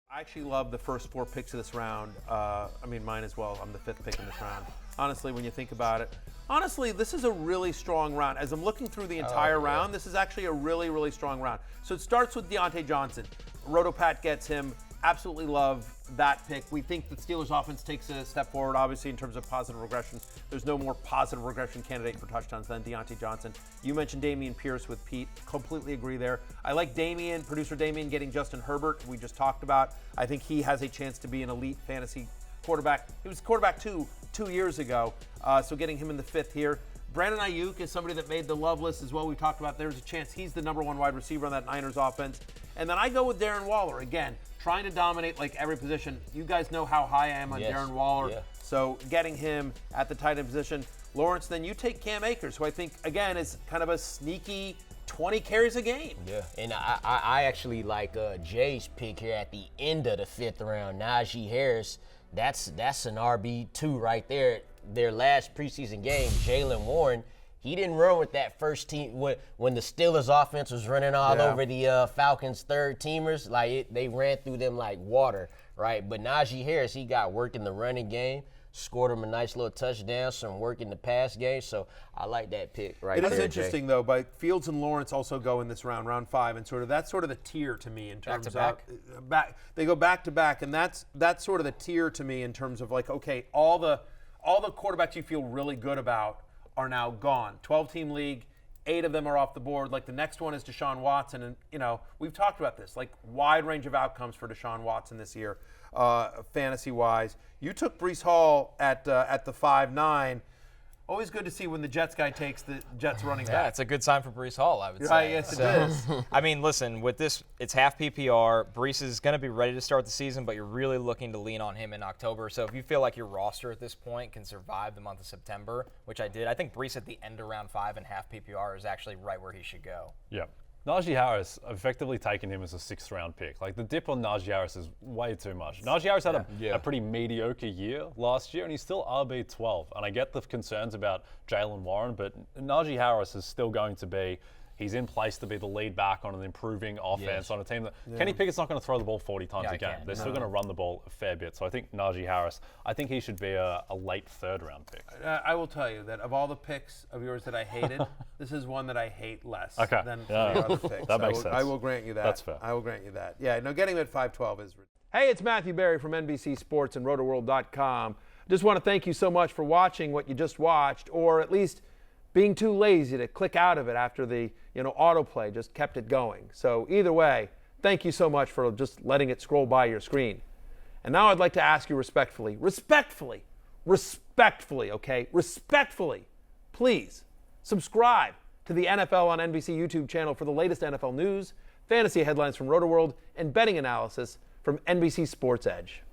I actually love the first 4 picks of this round. Mine as well. I'm the 5th pick in this round. Honestly, when you think about it, this is a really strong round. As I'm looking through the entire round, this is actually a really, really strong round. So it starts with Diontae Johnson. Rotopat gets him. Absolutely love that pick. We think the Steelers offense takes a step forward, obviously, in terms of positive regressions. There's no more positive regression candidate for touchdowns than Diontae Johnson. You mentioned Dameon Pierce with Pete. Completely agree there. I like producer Dameon getting Justin Herbert, we just talked about. I think he has a chance to be an elite fantasy quarterback. He was quarterback 2 years ago, so getting him in the 5th here. Brandon Ayuk is somebody that made the love list as well. We talked about there's a chance he's the number 1 wide receiver on that Niners offense. And then I go with Darren Waller. Again, trying to dominate like every position. You guys know how high I am on Darren Waller. Yeah. So getting him at the tight end position. Lawrence, then you take Cam Akers, who I think, again, is kind of a sneaky 20 carries a game. Yeah, and I actually like Jay's pick here at the end of the 5th round. Naji Harris, that's an RB2 right there. Their last preseason game, Jaylen Warren, he didn't run with that first team when the Steelers offense was running all over the Falcons' third teamers. They ran through them like water, right? But Naji Harris, he got work in the running game, scored him a nice little touchdown, some work in the pass game. So I like that pick right there. It is interesting, though, but Fields and Lawrence also go in this round 5, and that's sort of the tier to me in terms of they go back to back, and that's sort of the tier to me in terms of like, okay, all the quarterbacks you feel really good about are now gone. 12-team league, 8 of them are off the board. Like the next one is Deshaun Watson, and we've talked about this, like wide range of outcomes for Deshaun Watson this year, fantasy-wise. You took Breece Hall at the 5'9". Always good to see when the Jets guy takes the Jets running back. Yeah, it's a good sign for Breece Hall, I would say. Yes, it is. I mean, listen, with this, it's half PPR. Breece is going to be ready to start the season, but you're really looking to lean on him in October. So if you feel like your roster at this point can survive the month of September, which I did, I think Breece at the end of round 5 and half PPR is actually right where he should go. Yeah. Najee Harris, effectively taking him as a 6th round pick. Like the dip on Najee Harris is way too much. Najee Harris had a pretty mediocre year last year, and he's still RB12. And I get the concerns about Jaylen Warren, but Najee Harris is still going to be, he's in place to be the lead back on an improving offense on a team that Kenny Pickett's not going to throw the ball 40 times a game. They're still going to run the ball a fair bit. So I think Najee Harris, I think he should be a late 3rd round pick. I will tell you that of all the picks of yours that I hated, this is one that I hate less than the other picks. That makes sense. I will grant you that. That's fair. I will grant you that. Yeah, no, getting him at 5'12" is ridiculous. Hey, it's Matthew Berry from NBC Sports and Rotoworld.com. Just want to thank you so much for watching what you just watched, or at least being too lazy to click out of it after the autoplay just kept it going. So either way, thank you so much for just letting it scroll by your screen. And now I'd like to ask you respectfully, please subscribe to the NFL on NBC YouTube channel for the latest NFL news, fantasy headlines from Rotoworld, and betting analysis from NBC Sports Edge.